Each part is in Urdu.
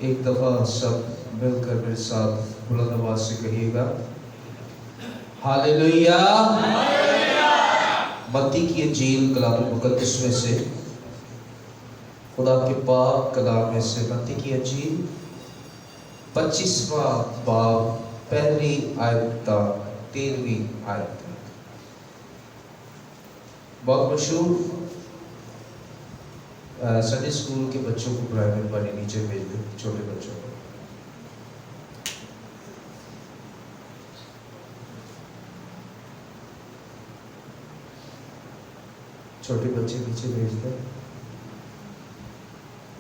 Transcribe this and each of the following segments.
ایک دفعہ سب مل کر میرے ساتھ بلند آواز سے کہیے گا ہاللیلویا۔ متی کی انجیل کلام مقدس میں سے، خدا کے پاک کلام میں سے، متی کی انجیل 25واں باب پہلی آیت تا 13ویں آیت تک۔ بہت مشہور سنڈے اسکول کے بچوں کو پرائیویٹ بنے نیچے بھیج دیں، چھوٹے بچوں کو۔ چھوٹے بچے نیچے بھیج دیں۔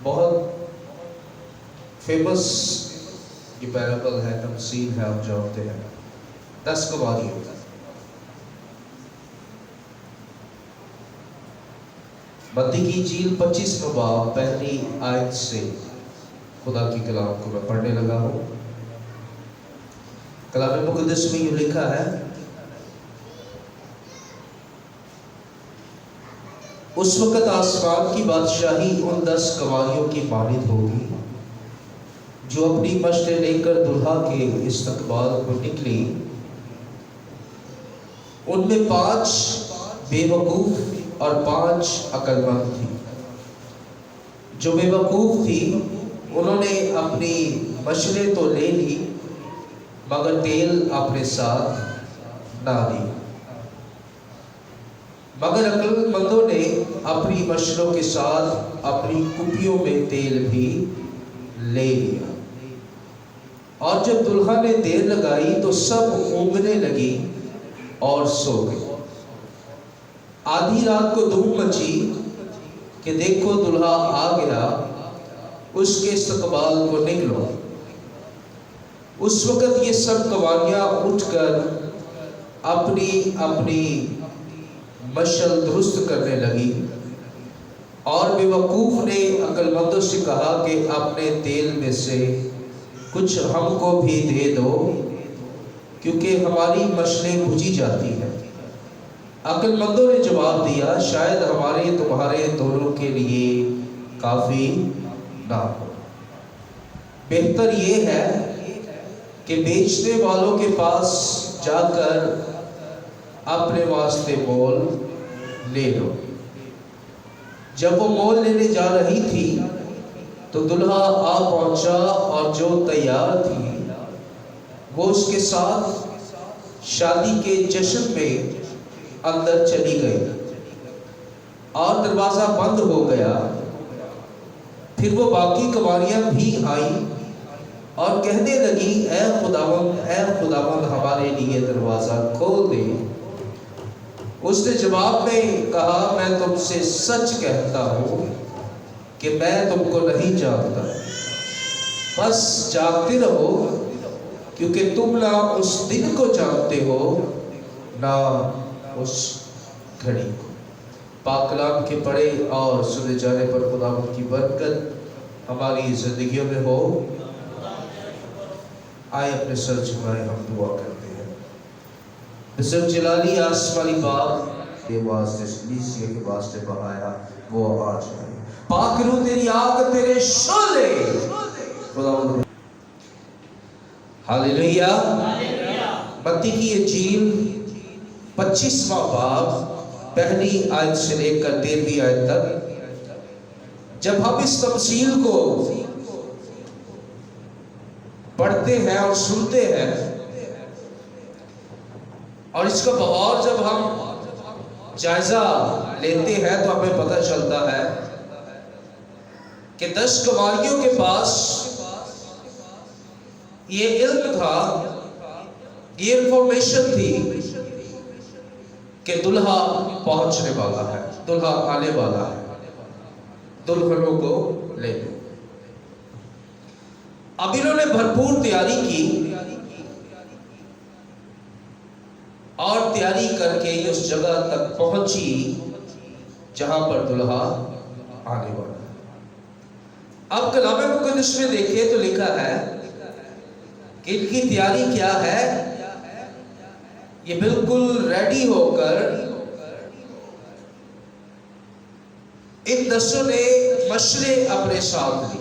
بہت فیمس یہ پیرابل ہے، تمثیل ہے، آپ جانتے ہیں، 10 کواریوں۔ متی کی انجیل 25واں باب پہلی آیت سے خدا کی کلام کو میں پڑھنے لگا ہوں۔ کلام مقدس میں یہ لکھا ہے، اس وقت آسمان کی بادشاہی ان 10 کنواریوں کی مانند ہوگی جو اپنی مشتیں لے کر دلہا کے استقبال کو نکلی۔ ان میں 5 بے وقوف اور 5 عقل مند تھی۔ جو بے وقوف تھی انہوں نے اپنی مشلیں تو لے لی مگر تیل اپنے ساتھ نہ لی، مگر عقل مندوں نے اپنی مشلوں کے ساتھ اپنی کپیوں میں تیل بھی لے لیا۔ اور جب دلہا نے دیر لگائی تو سب اونگنے لگی اور سو گئی۔ آدھی رات کو دھوم مچی کہ دیکھو دلہا آ گیا، اس کے استقبال کو نکلو۔ اس وقت یہ سب کنواریاں اٹھ کر اپنی اپنی مشل درست کرنے لگی، اور بے وقوف نے عقل مندوں سے کہا کہ اپنے تیل میں سے کچھ ہم کو بھی دے دو کیونکہ ہماری مشلیں بجھی جاتی ہیں۔ عقل مندوں نے جواب دیا، شاید ہمارے تمہارے دونوں کے لیے کافی نہ ہو، بہتر یہ ہے کہ بیچنے والوں کے پاس جا کر اپنے واسطے مول لے لو۔ جب وہ مول لینے جا رہی تھی تو دلہا آ پہنچا، اور جو تیار تھی وہ اس کے ساتھ شادی کے جشن میں اندر چلی گئی، اور دروازہ بند ہو گیا۔ پھر وہ باقی کنواریاں بھی آئیں اور کہنے لگی، اے خداوند ہمارے لیے دروازہ کھول دے۔ اس نے جواب میں کہا، میں تم سے سچ کہتا ہوں کہ میں تم کو نہیں جانتا، بس جاگتے رہو، کیونکہ تم نہ اس دن کو جانتے ہو نہ اس گھڑی کو۔ پاک کلام کے پڑھے اور سنے جانے پر خداوند کی برکت ہماری زندگیوں میں ہو۔ آئے اپنے سر جھکائے، ہم دعا کرتے ہیں۔ بزرگ جلالی آسمانی باپ کے واسطے کلیسیا کے واسطے بہایا وہ آ جائے۔ پاک روح تیری آگ، تیرے شعلے خداوند۔ ہاللیلویا۔ متی کی انجیل 25واں باب پہلی آیت سے لے کر 13ویں آیت تک۔ جب ہم اس تمثیل کو پڑھتے ہیں اور سنتے ہیں، اور اس کا بغور جب ہم جائزہ لیتے ہیں تو ہمیں پتہ چلتا ہے کہ 10 کنواریوں کے پاس یہ علم تھا، یہ انفارمیشن تھی کہ دلہا پہنچنے والا ہے، دلہا آنے والا ہے، دلہنوں کو لے لو۔ اب انہوں نے بھرپور تیاری کی، اور تیاری کر کے اس جگہ تک پہنچی جہاں پر دلہا آنے والا ہے۔ اب کلام مقدس میں دیکھیں تو لکھا ہے کہ ان کی تیاری کیا ہے۔ یہ بالکل ریڈی ہو کر ان 10 نے مشلیں اپنے ساتھ لی۔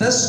10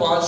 5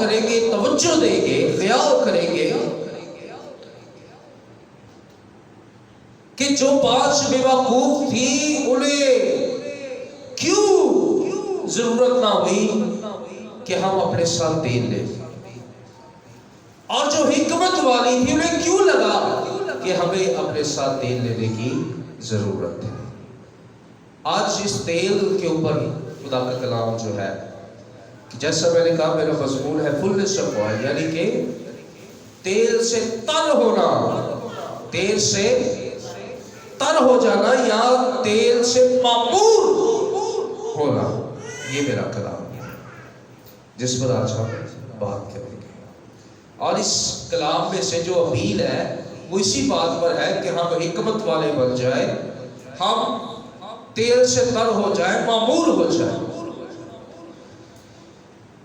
کریں گے، توجہ دیں گے، خیال کریں گے کہ جو 5 بیوقوف تھی انہیں کیوں ضرورت نہ ہوئی کہ ہم اپنے ساتھ تیل لیں، اور جو حکمت والی تھی انہیں کیوں لگا کہ ہمیں اپنے ساتھ تیل لینے کی ضرورت ہے۔ آج اس تیل کے اوپر خدا کا کلام جو ہے، جیسا میں نے کہا میرا مضمون ہے فلنس آف آئل، یعنی کہ تیل سے تر ہونا، تیل سے تر ہو جانا یا تیل سے معمور ہونا، یہ میرا کلام ہے جس پر آج ہم بات کریں گے۔ اور اس کلام میں سے جو اپیل ہے وہ اسی بات پر ہے کہ ہم حکمت والے بن جائیں، ہم تیل سے تر ہو جائیں، معمور ہو جائیں۔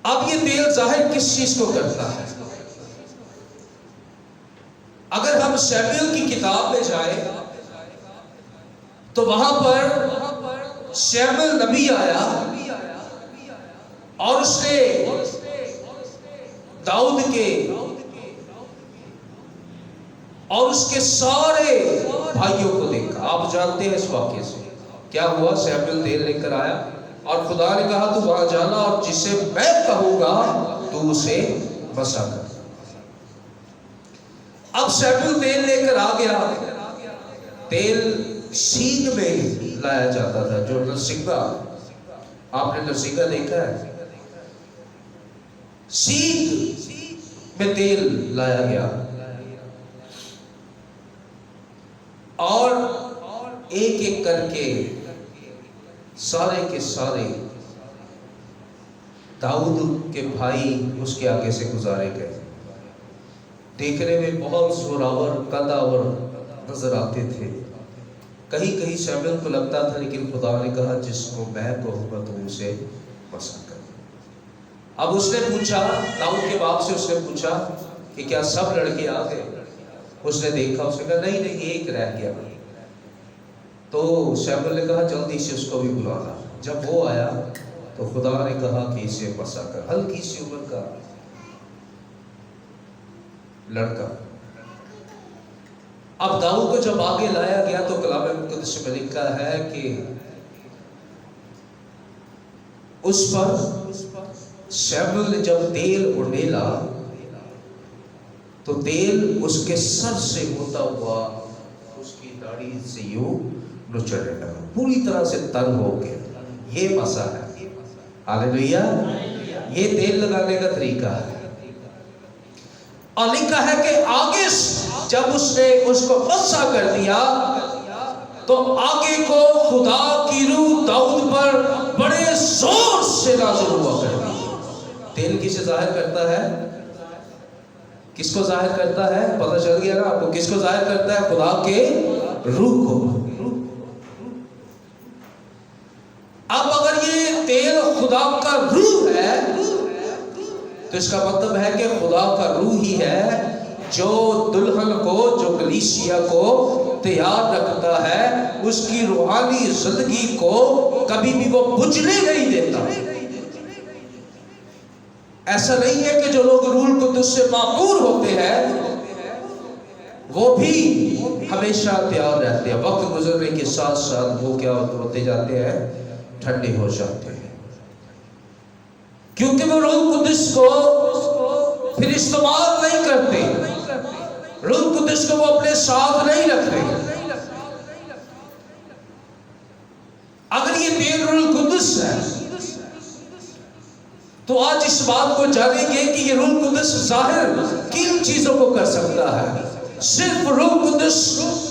اب یہ تیل ظاہر کس چیز کو کرتا ہے؟ اگر ہم شیمیل کی کتاب میں جائیں تو وہاں پر شیمیل نبی آیا اور اس نے داؤد کے اور اس کے سارے بھائیوں کو دیکھا۔ آپ جانتے ہیں اس واقعے سے کیا ہوا۔ شیمیل تیل لے کر آیا اور خدا نے کہا تو وہاں جانا اور جسے میں کہوں گا تو اسے بسا کر۔ اب شیمیل تیل لے کر آ گیا۔ تیل سینگ میں لایا جاتا تھا، جو نرسنگا، آپ نے نرسنگا دیکھا ہے، سینگ میں تیل لایا گیا اور ایک ایک کر کے سارے کے سارے داؤد کے بھائی اس کے آگے سے گزارے گئے۔ دیکھنے میں بہت زوراور، قداور نظر آتے تھے۔ کہیں کہیں شیمیل کو لگتا تھا، لیکن خدا نے کہا جس کو میں کہوں گا تو اسے بسا کر۔ اب اس نے پوچھا، داؤد کے باپ سے اس نے پوچھا کہ کیا سب لڑکے آ گئے؟ اس نے دیکھا، اس نے کہا نہیں نہیں ایک رہ گیا۔ تو شیمیل نے کہا جلدی سے اس کو بھی بلانا۔ جب وہ آیا تو خدا نے کہا کہ اسے بسا کر۔ ہلکی سی عمر کا لڑکا۔ اب داؤد کو جب آگے لایا گیا تو کلام مقدس میں لکھا ہے کہ اس پر شیمیل نے جب تیل اڑیلا تو تیل اس کے سر سے ہوتا ہوا اس کی داڑھی سے یوں نچڑنے لگا، پوری طرح سے تر ہو گیا۔ یہ مسا ہے، ہاللیلویا، یہ تیل لگانے کا طریقہ ہے۔ اور لکھا ہے کہ آگے جب اس نے اس کو مسا کر دیا تو آگے کو خدا کی روح داؤد پر بڑے زور سے نازل ہوا کرتی۔ تیل کسے ظاہر کرتا ہے؟ کس کو ظاہر کرتا ہے؟ پتہ چل گیا نا آپ کو، کس کو ظاہر کرتا ہے؟ خدا کے روح کو۔ اب اگر یہ تیل خدا کا روح ہے تو اس کا مطلب ہے کہ خدا کا روح ہی ہے جو دلہن کو، جو کلیسیا کو تیار رکھتا ہے، اس کی روحانی زندگی کو کبھی بھی وہ بجھنے نہیں دیتا۔ ایسا نہیں ہے کہ جو لوگ روح القدس سے معمور ہوتے ہیں وہ بھی ہمیشہ تیار رہتے ہیں، وقت گزرنے کے ساتھ ساتھ وہ کیا ہوتے جاتے ہیں؟ ٹھنڈے ہو جاتے ہیں، کیونکہ وہ روح القدس کو پھر استعمال نہیں کرتے، روح القدس کو وہ اپنے ساتھ نہیں رکھتے۔ اگر یہ تیل روح القدس ہے تو آج اس بات کو جانیں گے کہ یہ روح القدس ظاہر کن چیزوں کو کر سکتا ہے۔ صرف روح القدس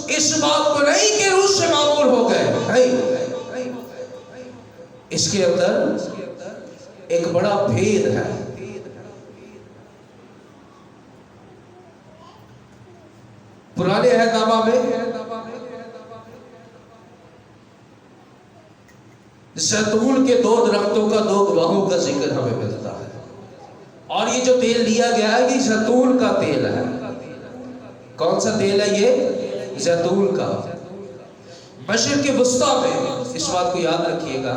اس بات کو نہیں کہ روح سے معمور ہو گئے، نہیں، اس کے اندر ایک بڑا بھید ہے۔ پرانے عہد نامہ میں زیتون کے 2 درختوں کا 2 گواہوں کا ذکر ہمیں ملتا ہے، اور یہ جو تیل لیا گیا ہے یہ زیتون کا تیل ہے۔ کون سا تیل ہے یہ؟ زیتون کا۔ مشرق وسطیٰ میں اس بات کو یاد رکھیے گا،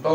9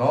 9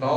9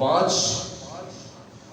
5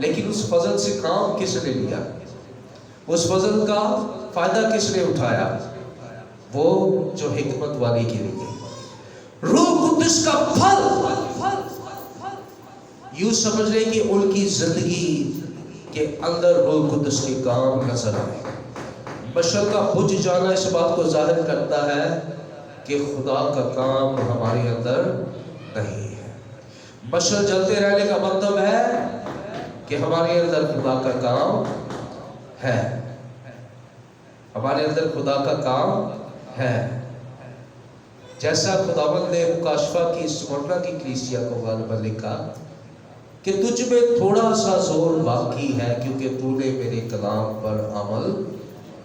لیکن اس فضل سے کام کس نے لیا؟ اس فضل کا فائدہ کس نے اٹھایا؟ وہ جو حکمت والی کے لیے روح قدس کا پھل، یوں سمجھ لیں کہ ان کی زندگی کے اندر روح قدس کے کام نظر آئے۔ بشر کا بجھ جانا اس بات کو ظاہر کرتا ہے کہ خدا کا کام ہمارے اندر نہیں ہے۔ بشر جلتے رہنے کا مطلب ہے کہ ہمارے اندر خدا کا کام ہے، ہمارے اندر خدا کا کام ہے۔ جیسا خداوند نے مکاشفہ کی اسمرنا کی کلیسیا کو غالباً لکھا کہ تجھ میں تھوڑا سا زور باقی ہے کیونکہ تو نے میرے کلام پر عمل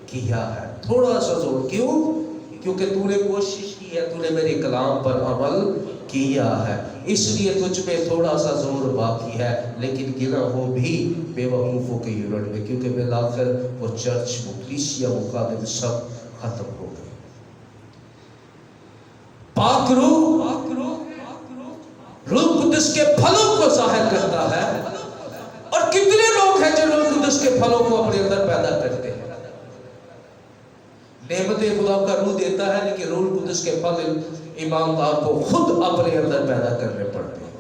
کیا ہے۔ تھوڑا سا زور، کیوں؟ کیونکہ تو نے کوشش کی ہے، تو نے میرے کلام پر عمل کیا ہے، اس لیے تجھ میں تھوڑا سا زور باقی ہے، لیکن گنا وہ بھی بے وقوفوں کے یونٹ میں، کیونکہ بالآخر وہ چرچ، وہ کلیسیا، وہ خادم سب ختم ہو گئے۔ پاک روح قدس کے پھلوں کو ظاہر کرتا ہے، اور کتنے لوگ ہیں جو روح قدس کے پھلوں کو اپنے اندر پیدا کرتے ہیں۔ نعمت خدا کا روح دیتا ہے، لیکن روح قدس کے پھل ایماندار کو خود اپنے اندر پیدا کرنے پڑتے ہیں۔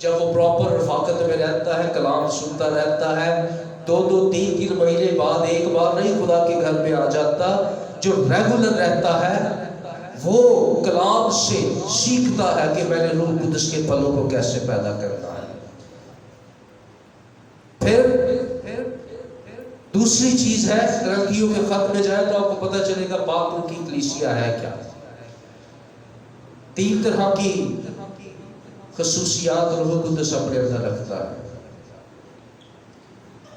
جب وہ پراپر رفاقت میں رہتا ہے، کلام سنتا رہتا ہے، 2-3 مہینے بعد ایک بار نہیں خدا کے گھر میں آ جاتا، جو ریگولر رہتا ہے وہ کلام سے سیکھتا ہے کہ میں نے روح قدس کے پھلوں کو کیسے پیدا کرنا ہے۔ پھر دوسری چیز ہے، گرنتھیوں کے خط میں جائے تو آپ کو پتہ چلے گا پاک روح کی کلیسیا ہے کیا۔ 3 طرح کی خصوصیات روح قدس اپنے اندر رکھتا ہے۔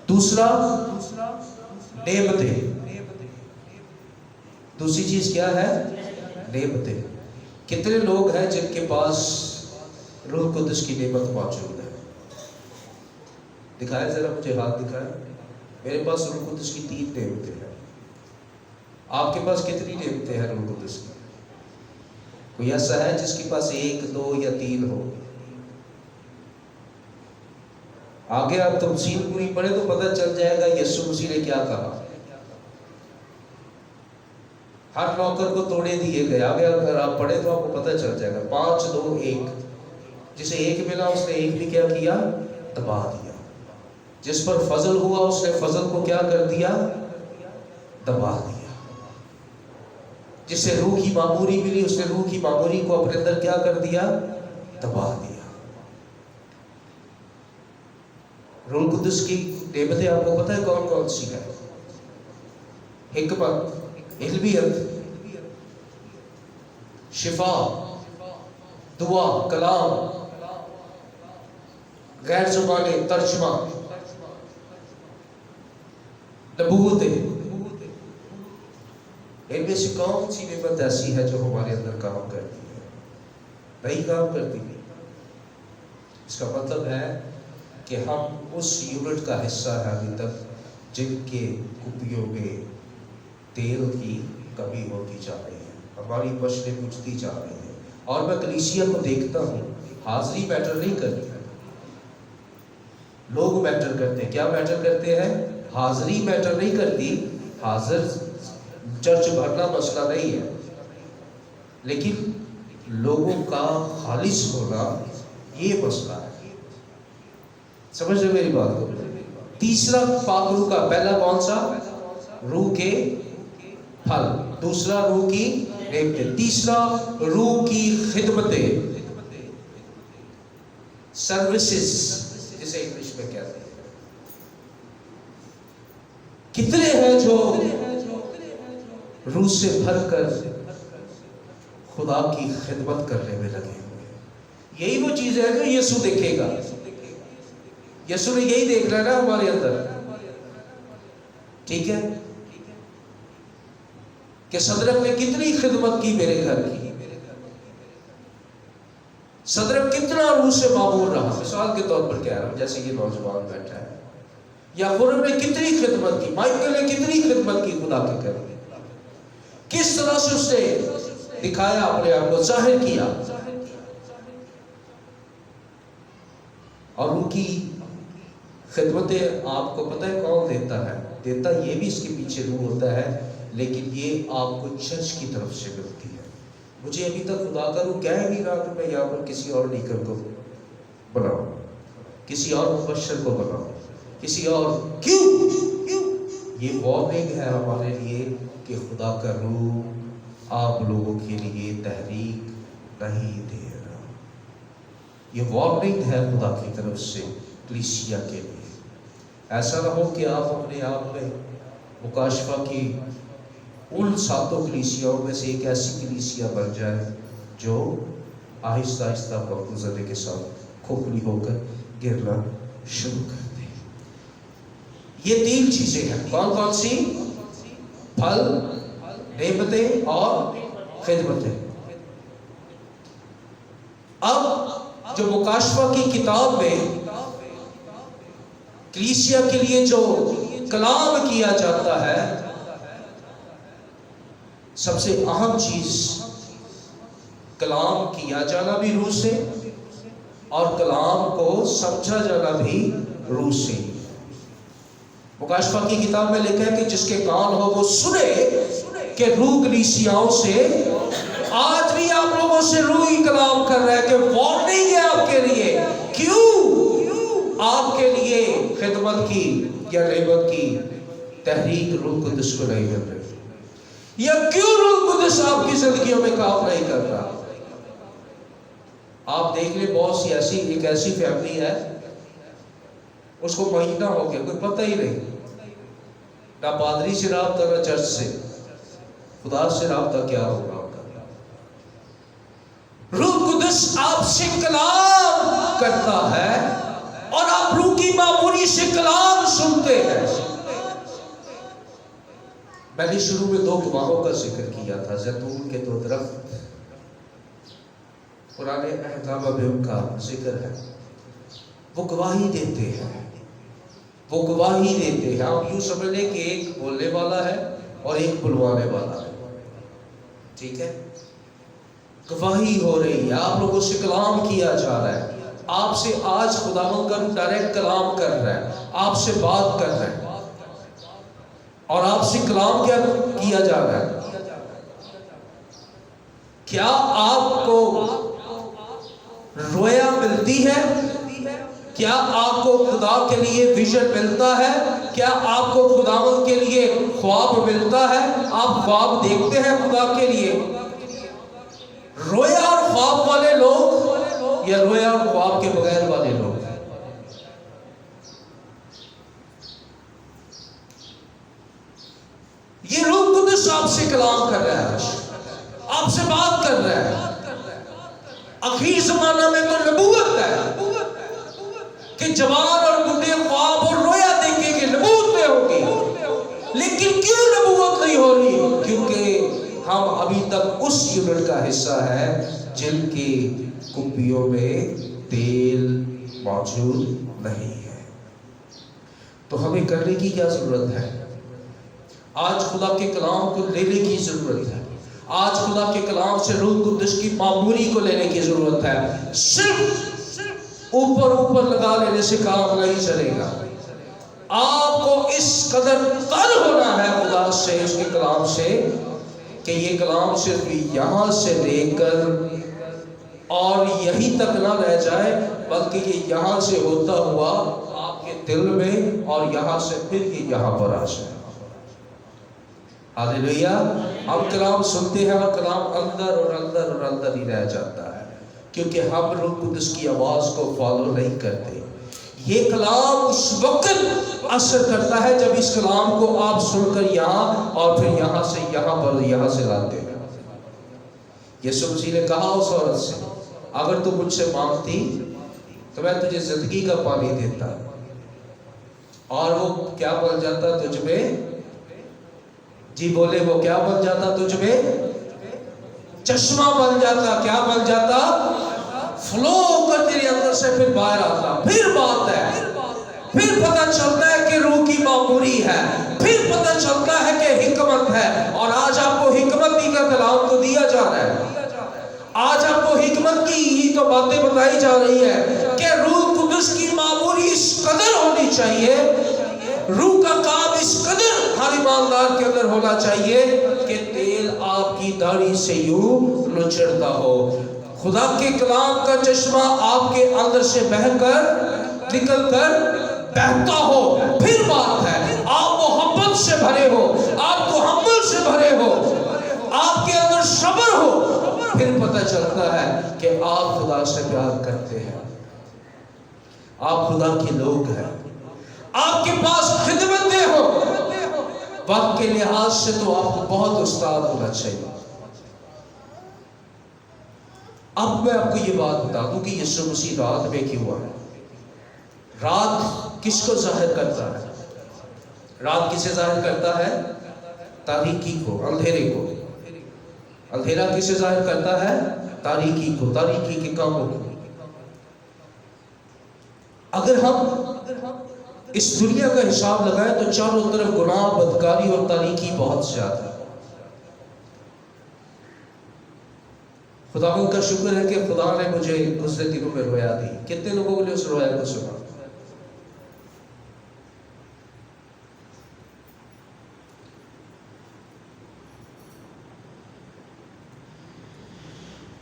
دوسرا، نعمتیں۔ دوسری چیز کیا ہے؟ نعمتیں۔ کتنے لوگ ہیں جن کے پاس روح قدس کی نعمت موجود ہے؟ دکھائے ذرا مجھے، ہاتھ دکھائے۔ میرے پاس روح قدس کی 3 نعمتیں ہیں۔ آپ کے پاس کتنی نعمتیں ہیں روح قدس کی؟ کوئی ایسا ہے جس کے پاس 1، 2 یا 3 ہو؟ آگے آپ تفصیل پوری پڑھیں تو پتہ چل جائے گا یسوع مسیح نے کیا کہا۔ ہر نوکر کو توڑے دیے گئے، آگے اگر آپ پڑھیں تو آپ کو پتہ چل جائے گا۔ 5، 2، 1۔ جسے 1 ملا اس نے 1 بھی کیا کیا؟ دبا دیا۔ جس پر فضل ہوا اس نے فضل کو کیا کر دیا؟ دبا دیا۔ جسے روح کی معموری ملی اس نے روح کی معموری کو اپنے اندر کیا کر دیا؟ دبا دیا۔ روح قدس کی نعمتیں آپ کو پتہ ہے کون کون سی ہے؟ حکمت، علمیت، شفا، دعا، کلام، غیر زبانی ترجمہ، نبوتیں۔ ان میں سے کون سی نعمت ایسی ہے جو ہمارے اندر کام کرتی ہے؟ نہیں کام کرتی۔ اس کا مطلب ہے کہ ہم اس یونٹ کا حصہ ہیں ابھی تک جن کے کپیوں میں تیل کی کمی ہوتی جا رہی ہے، ہماری بشریں بجھتی جا رہی ہیں۔ اور میں کلیسیا کو دیکھتا ہوں، حاضری میٹر نہیں کرتی، لوگ میٹر کرتے ہیں۔ کیا میٹر کرتے ہیں؟ حاضری میٹر نہیں کرتی۔ حاضر چرچ بھرنا مسئلہ نہیں ہے، لیکن لوگوں کا خالص ہونا یہ مسئلہ ہے۔ سمجھ رہے میری بات کو؟ تیسرا پاک روح کا، پہلا کون سا؟ روح کے پھل، دوسرا روح کی نعمتیں، تیسرا روح کی خدمتیں، سروسز جسے انگلش میں کہتے ہیں۔ کتنے ہیں جو روح سے بھر کر خدا کی خدمت کرنے میں لگے ہوئے ہیں؟ یہی وہ چیز ہے جو یسوع دیکھے گا۔ یسوع نے یہی دیکھنا ہے نا ہمارے اندر، ٹھیک ہے؟ کہ صدرک نے کتنی خدمت کی میرے گھر کی، صدرک کتنا روح سے معمور رہا۔ مثال کے طور پر کہہ رہا ہوں، جیسے یہ نوجوان بیٹھا ہے، یا خورم نے کتنی خدمت کی، مائیکل نے کتنی خدمت کی خدا کے گھر میں، کس طرح سے اس نے دکھایا، اپنے آپ کو ظاہر کیا۔ اور ان کی خدمت آپ کو پتہ ہے کون دیتا ہے؟ دیتا یہ بھی اس کے پیچھے روح ہوتا ہے، لیکن یہ آپ کو چرچ کی طرف سے ملتی ہے۔ مجھے ابھی تک خدا کا روح کہہ نہیں رہا کہ میں یہاں پر کسی اور لیڈر کو بناؤں، کسی اور مبشر کو بناؤں، کسی اور، کیوں؟ یہ وارننگ ہے ہمارے لیے کہ خدا کا روح آپ لوگوں کے لیے تحریک نہیں دے رہا۔ یہ وارننگ ہے خدا کی طرف سے کلیسیا کے لیے۔ ایسا نہ ہو کہ آپ اپنے آپ میں مکاشفہ کی ان 7 کلیسیاؤں میں سے ایک ایسی کلیسیا بن جائے جو آہستہ آہستہ وقت گزرنے کے ساتھ کھوکھلی ہو کر گرنا شروع کر دے۔ یہ 3 چیزیں ہیں، کون سی؟ پھل، نعمتیں اور خدمتیں۔ اب جو مکاشفہ کی کتاب میں کلیسیا کے لیے جو کلام کیا جاتا ہے، سب سے اہم چیز کلام کیا جانا بھی روح سے اور کلام کو سمجھا جانا بھی روح سے۔ مکاشفہ کی کتاب میں لکھا ہے کہ جس کے کان ہو وہ سنے کہ روح کلیسیاؤں سے، آج بھی آپ لوگوں سے روح ہی کلام کر رہا ہے کہ وارننگ ہے آپ کے لیے۔ کیوں؟ آپ کے لیے خدمت کی یا نعمت کی تحریک روح قدس کو نہیں مل رہی، یا کیوں روح قدس آپ کی زندگیوں میں کام نہیں کر رہا؟ آپ دیکھ لیں بہت سی ایک ایسی فیملی ہے، اس کو مہینہ ہو گیا کوئی پتہ ہی نہیں، نہ پادری سے رابطہ نہ چرچ سے، خدا سے رابطہ کیا ہوگا؟ روح قدس آپ سے کلام کرتا ہے اور آپ روح کی معمولی سے کلام سنتے ہیں۔ میں نے شروع میں 2 گواہوں کا ذکر کیا تھا، زیتون کے 2 درخت، پرانے عہد میں ان کا ذکر ہے، وہ گواہی دیتے ہیں، وہ گواہی دیتے ہیں۔ آپ یوں سمجھ لیں کہ ایک بولنے والا ہے اور ایک بلوانے والا ہے، ٹھیک ہے؟ گواہی ہو رہی ہے، آپ لوگوں سے کلام کیا جا رہا ہے، آپ سے آج خداوند کا ڈائریکٹ کلام کر رہا ہے، آپ سے بات کر رہا ہے، اور آپ سے کلام کیا جا رہا ہے۔ کیا آپ کو رویا ملتی ہے؟ کیا آپ کو خدا کے لیے ویژن ملتا ہے؟ کیا آپ کو خداوند کے لیے خواب ملتا ہے؟ آپ خواب دیکھتے ہیں خدا کے لیے؟ رویا اور خواب والے لوگ یا رویا اور خواب کے بغیر والے لوگ؟ یہ روح قدس آپ سے کلام کر رہا ہے، آپ سے بات کر رہا ہے۔ اخیر زمانہ میں تو نبوت ہے کہ جوان اور بوڑھے خواب اور رویا دیکھیں گے، نبوتیں ہوگی، لیکن کیوں نبوت نہیں ہو رہی؟ کیونکہ ہم ابھی تک اس یونٹ کا حصہ ہے جن کی کپیوں میں تیل موجود نہیں ہے۔ تو ہمیں کرنے کی کیا ضرورت ہے؟ آج خدا کے کلام کو لینے کی ضرورت ہے، آج خدا کے کلام سے روح قدس کی معمولی کو لینے کی ضرورت ہے۔ صرف اوپر لگا لینے سے کام نہیں چلے گا، آپ کو اس قدر تر ہونا ہے خدا سے، اس کے کلام سے، کہ یہ کلام صرف یہاں سے لے کر اور یہی تک نہ رہ جائے، بلکہ یہ یہاں سے ہوتا ہوا آپ کے دل میں اور یہاں سے پھر یہ یہاں پر آ جائے۔ ہاللیلویہ۔ ہم کلام سنتے ہیں اور کلام اندر اور اندر اور اندر ہی رہ جاتا ہے، کیونکہ ہم روح قدس کی آواز کو فالو نہیں کرتے۔ یہ کلام اس وقت اثر کرتا ہے جب اس کلام کو آپ سن کر یہاں اور پھر یہاں سے یہاں پر یہاں سے لاتے ہیں۔ یسوع مسیح نے کہا اس عورت سے، اگر تو مجھ سے مانگتی تو میں تجھے زندگی کا پانی دیتا، اور وہ کیا بن جاتا تجھ میں؟ جی بولے، وہ کیا بن جاتا تجھ میں؟ چشمہ بن جاتا۔ کیا بن جاتا؟ فلو ہو کر تیرے اندر سے پھر باہر آتا۔ پھر بات ہے، پھر پتہ چلتا ہے کہ روح کی معمولی ہے، پھر پتہ چلتا ہے کہ حکمت ہے۔ اور آج آپ کو حکمت ہی کا کلام تو دیا جا رہا ہے، آج آپ کو حکمت کی ہی تو باتیں بتائی جا رہی ہے کہ روح قدس اس کی معمولی اس قدر ہونی چاہیے، روح کا کام اس قدر ہر ایماندار کے اندر ہونا چاہیے کہ تیل آپ کی داڑھی سے یوں نچڑتا ہو، خدا کے کلام کا چشمہ آپ کے اندر سے بہہ کر نکل کر بہتا ہو، پھر بات ہے آپ محبت سے بھرے ہو، آپ تحمل سے بھرے ہو، آپ کے اندر صبر ہو، پھر پتہ چلتا ہے کہ آپ خدا سے پیار کرتے ہیں، آپ خدا کے لوگ ہیں، آپ کے پاس خدمتیں ہو۔ وقت کے لحاظ سے تو آپ کو بہت استاد ہونا چاہیے۔ اب میں آپ کو یہ بات بتا دوں کہ یسوع مسیح رات میں کیوں آیا۔ رات کس کو ظاہر کرتا ہے؟ رات کسے ظاہر کرتا ہے؟ تاریکی کو، اندھیرے کو۔ اندھیرا کسے ظاہر کرتا ہے؟ تاریکی کو، تاریکی کے کاموں کو۔ اگر ہم اس دنیا کا حساب لگائیں تو چاروں طرف گناہ، بدکاری اور تاریکی بہت زیادہ ہے۔ خداوند کا شکر ہے کہ خدا نے مجھے گزرے دنوں میں رویا دی۔ کتنے لوگوں نے اس رویا کو سنا؟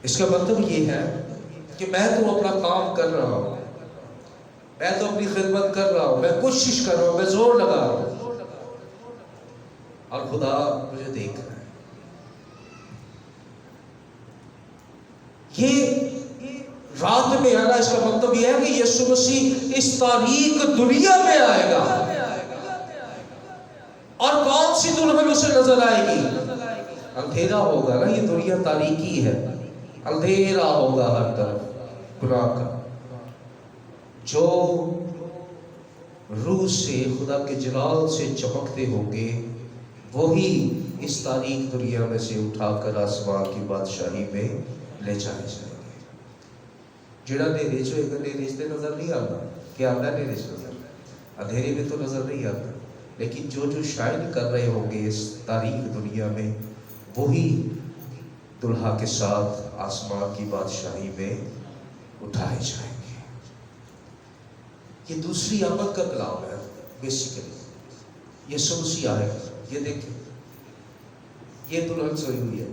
اس کا مطلب یہ ہے کہ میں تو اپنا کام کر رہا ہوں، میں تو اپنی خدمت کر رہا ہوں، میں کوشش کر رہا ہوں، میں زور لگا رہا ہوں، اور خدا مجھے دیکھ رہا ہے۔ یہ رات میں آنا، اس کا مطلب یہ ہے کہ یسوع مسیح اس تاریک دنیا میں آئے گا، اور کون سی دلہن اسے نظر آئے گی؟ اندھیرا ہوگا نا، یہ دنیا تاریکی ہے، اندھیرا ہوگا ہر طرف گناہ کا۔ جو روح سے، خدا کے جلال سے چمکتے ہوں گے، وہی اس تاریک دنیا میں سے اٹھا کر آسمان کی بادشاہی میں لے جائے جائیں گے۔ جڑا نیرے جو ایک نیرے سے نظر نہیں آتا، کیا آتا ہے نیرے سے نظر؟ اندھیرے میں تو نظر نہیں آتا، لیکن جو شائن کر رہے ہوں گے اس تاریک دنیا میں، وہی دلہا کے ساتھ آسمان کی بادشاہی میں اٹھائے جائیں گے۔ یہ دوسری آمد کا کلام ہے بیسیکلی۔ یسوع مسیح آئے گا، یہ دیکھیں، یہ دلہن سوئی ہوئی ہے،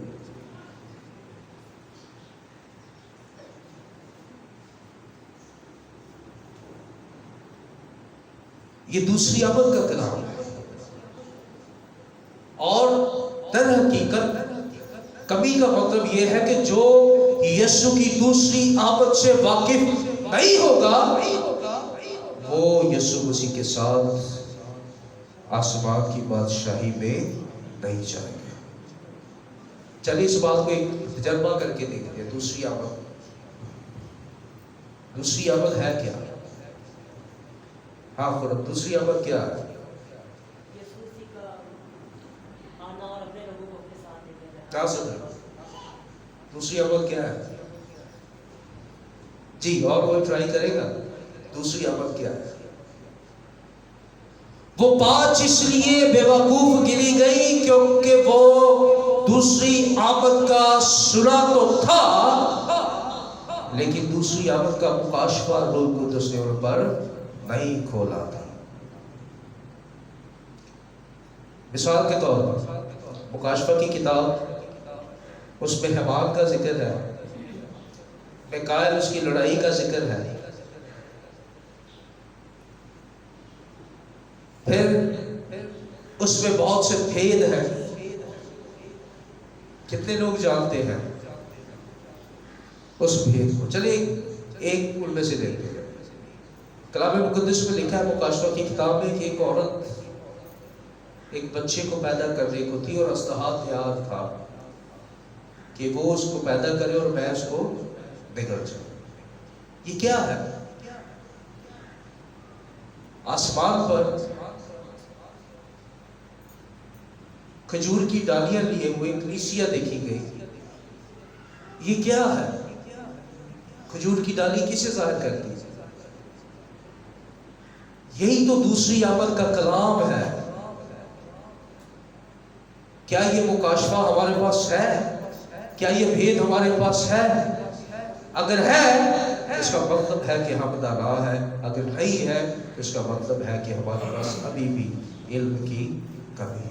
یہ دوسری آمد کا کلام ہے، اور در حقیقت کمی کا مطلب یہ ہے کہ جو یسوع کی دوسری آمد سے واقف نہیں ہوگا، وہ یسوع مسیح کے ساتھ آسمان کی بادشاہی میں نہیں جائے گا۔ چلیے اس بات کو ایک تجربہ کر کے دیکھتے ہیں۔ دوسری آمد، دوسری آمد ہے کیا؟ ہاں خود دوسری آمد کیا ہے؟ کیا سن رہے؟ دوسری آمد کیا ہے؟ جی، اور کوئی ٹرائی کرے گا؟ دوسری آمد کیا ہے؟ وہ بات اس لیے بے وقوف گنی گئی کیونکہ وہ دوسری آمد کا سنا تو تھا، لیکن دوسری آمد کا مکاشفہ روح القدس نے ان پر نہیں کھولا تھا۔ مثال کے طور پر مکاشفہ کی کتاب، اس میں حمان کا ذکر ہے، میکائیل اس کی لڑائی کا ذکر ہے، پھر اس میں بہت سے بھید ہیں۔ کتنے لوگ جانتے ہیں اس بھید کو؟ چلیں ایک ان میں سے دیکھتے ہیں۔ کلام مقدس میں لکھا ہے مکاشفہ کی کتاب میں کہ ایک عورت ایک بچے کو پیدا کرنے کو تھی، اور استحاض تیار تھا کہ وہ اس کو پیدا کرے اور میں اس کو بگڑ جاؤں۔ یہ کیا ہے؟ آسمان پر کھجور کی ڈالیاں لیے ہوئے کلیسیا دیکھی گئی۔ یہ کیا ہے؟ کھجور کی ڈالی کسے ظاہر کرتی ہے؟ یہی تو دوسری آمد کا کلام ہے۔ کیا یہ مکاشفہ ہمارے پاس ہے؟ کیا یہ بھید ہمارے پاس ہے؟ اگر ہے اس کا مطلب ہے کہ ہم دانا ہے، اگر نہیں ہے تو اس کا مطلب ہے کہ ہمارے پاس ابھی بھی علم کی کمی ہے۔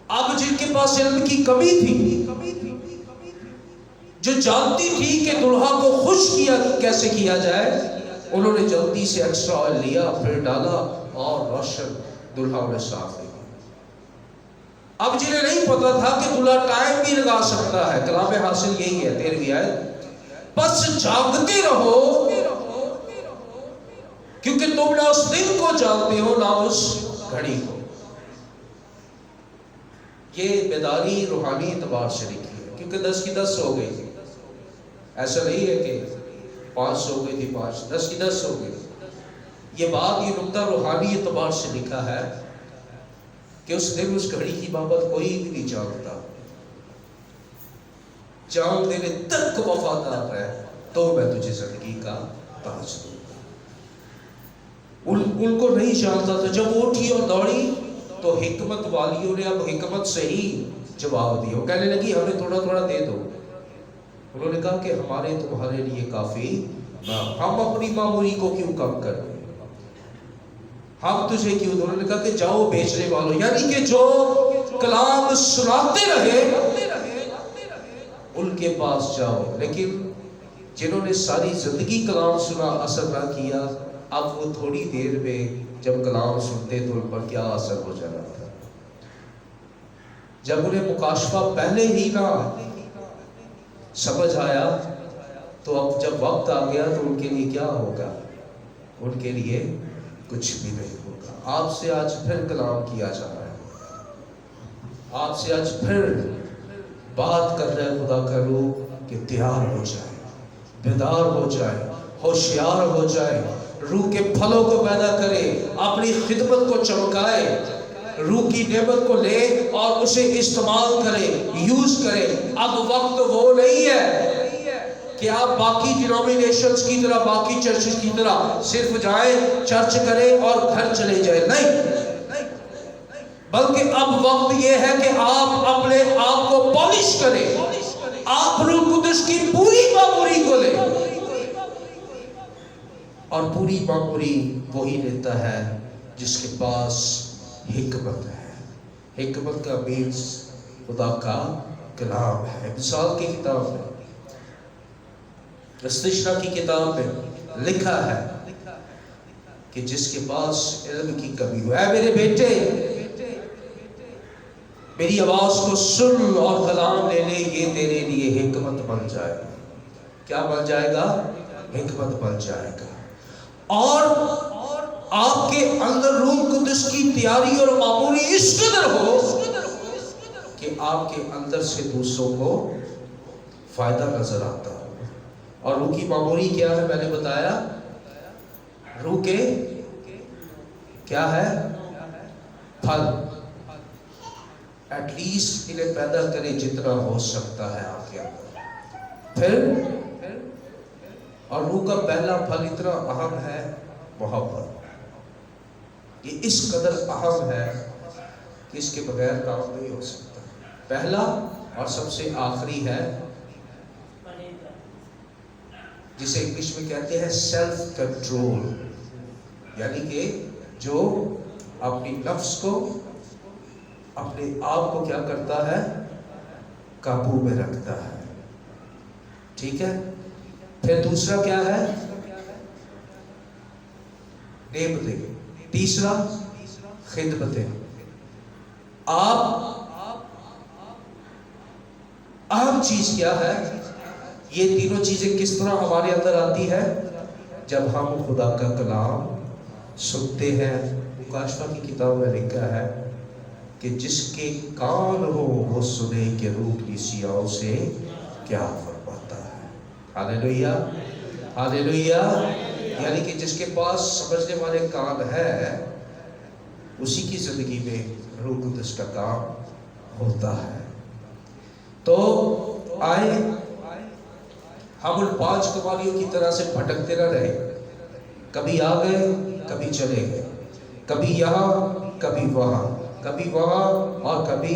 اب جن کے پاس علم کی کمی تھی، جو جانتی تھی کہ دلہا کو خوش کیا کیسے کیا جائے، انہوں نے جلدی سے ایکسٹرا آئل لیا، پھر ڈالا اور روشن دلہا انہیں صاف لے گیا۔ اب جنہیں نہیں پتا تھا کہ دلہا ٹائم بھی لگا سکتا ہے، کلام حاصل یہی ہے 13ویں آیت، بس جاگتے رہو کیونکہ تم نہ اس دن کو جانتے ہو نہ اس گھڑی کو۔ یہ بیداری روحانی اعتبار سے لکھی ہے، کیونکہ 10 کی 10 ہو گئی تھی۔ ایسا نہیں ہے کہ 5 ہو گئی تھی 5، 10 کی 10 ہو گئی۔ یہ بات، یہ نقطہ روحانی اعتبار سے لکھا ہے کہ اس دن اس گھڑی کی بابت کوئی بھی نہیں جانتا۔ جان دینے تک وفادار ہے تو میں تجھے زندگی کا تاج دوں گا۔ ان کو نہیں جانتا تھا۔ جب وہ اٹھی اور دوڑی تو حکمت والیوں نے اب حکمت سے ہی جواب دیا۔ وہ کہنے لگی ہمیں تھوڑا تھوڑا دے دو۔ انہوں نے کہا کہ ہمارے تمہارے لیے کافی نہ، ہم اپنی معمولی کو کیوں کم کریں، ہم تجھے کیوں۔ انہوں نے کہا کہ جاؤ بیچنے والوں، یعنی کہ جو کلام سناتے رہے ان کے پاس جاؤ۔ لیکن جنہوں نے ساری زندگی کلام سنا اثر نہ کیا، اب وہ تھوڑی دیر میں جب کلام سنتے تو ان پر کیا اثر ہو جانا تھا۔ جب انہیں مکاشفہ پہلے ہی نہ سمجھ آیا تو اب جب وقت آ گیا تو ان کے لیے کیا ہوگا؟ ان کے لیے کچھ بھی نہیں ہوگا۔ آپ سے آج پھر کلام کیا جا رہا ہے، آپ سے آج پھر بات کر رہے خدا کا روح کہ تیار ہو جائے، بیدار ہو جائے، ہوشیار ہو جائے، روح کے پھلوں کو پیدا کرے، اپنی خدمت کو چمکائے، روح کی نعمت کو لے اور اسے استعمال کرے، یوز کرے۔ اب وقت وہ نہیں ہے کہ آپ باقی ڈینومینیشنز کی طرح، باقی چرچز کی طرح صرف جائیں، چرچ کریں اور گھر چلے جائیں، نہیں، بلکہ اب وقت یہ ہے کہ آپ اپنے آپ کو پالش کریں، آپ روح قدس کی پوری معموری کو لیں۔ اور پوری معموری وہی لیتا ہے جس کے پاس حکمت ہے۔ حکمت کا مینز خدا کا کلام ہے۔ مثال کی کتاب میں، استشنا کی کتاب میں لکھا ہے کہ جس کے پاس علم کی کمی ہو، اے میرے بیٹے میری آواز کو سن اور کلام لے لے، یہ تیرے لیے حکمت بن جائے گا۔ کیا بن جائے گا؟ حکمت بن جائے گا۔ اور آپ کے اندر روح قدس کی تیاری اور معموری اس قدر ہو کہ آپ کے اندر سے دوسروں کو فائدہ نظر آتا ہو۔ اور روح کی معموری کیا ہے؟ میں نے بتایا، روح کے کیا ہے؟ پھل۔ ایٹ لیسٹ انہیں پیدا کرے جتنا ہو سکتا ہے آپ کے اندر۔ پھر اور روح کا پہلا پھل اتنا اہم ہے، محبت۔ یہ اس قدر اہم ہے کہ اس کے بغیر کام نہیں ہو سکتا۔ پہلا اور سب سے آخری ہے جسے انگلش میں کہتے ہیں سیلف کنٹرول، یعنی کہ جو اپنی نفس کو، اپنے آپ کو کیا کرتا ہے؟ قابو میں رکھتا ہے۔ ٹھیک ہے؟ پھر دوسرا کیا ہے؟ نعمتیں۔ تیسرا خدمتیں۔ آپ اہم چیز کیا ہے؟ یہ تینوں چیزیں کس طرح ہمارے اندر آتی ہے؟ جب ہم خدا کا کلام سنتے ہیں۔ مکاشفہ کی کتاب میں لکھا ہے کہ جس کے کان ہو وہ سنے کہ روح کلیسیاؤں سے کیا فرماتا ہے۔ ہاللیلویہ، ہاللیلویہ۔ یعنی کہ جس کے پاس سمجھنے والے کان ہے، اسی کی زندگی میں روح قدس کا کام ہوتا ہے۔ تو آئے ہم ان 5 کمالیوں کی طرح سے بھٹکتے نہ رہے، کبھی آ گئے کبھی چلے گئے، کبھی یہاں کبھی وہاں، کبھی وہاں اور کبھی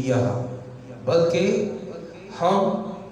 یہاں، بلکہ ہم